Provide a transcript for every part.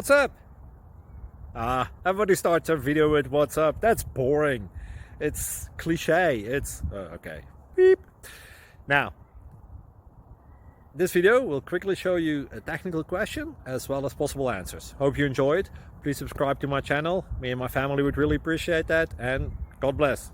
What's up? Everybody starts a video with what's up. That's boring. It's cliche. It's okay. Beep. Now, this video will quickly show you a technical question as well as possible answers. Hope you enjoyed. Please subscribe to my channel. Me and my family would really appreciate that, and God bless.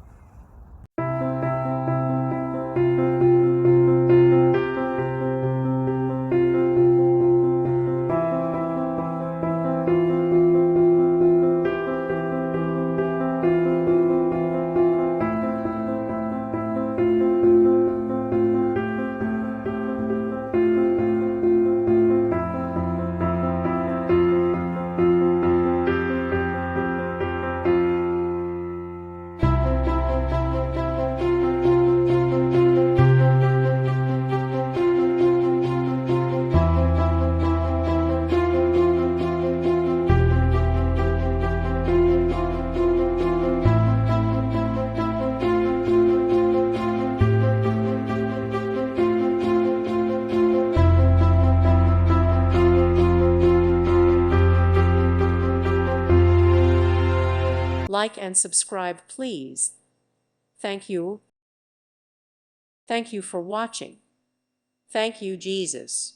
Like and subscribe, please. Thank you. Thank you for watching. Thank you, Jesus.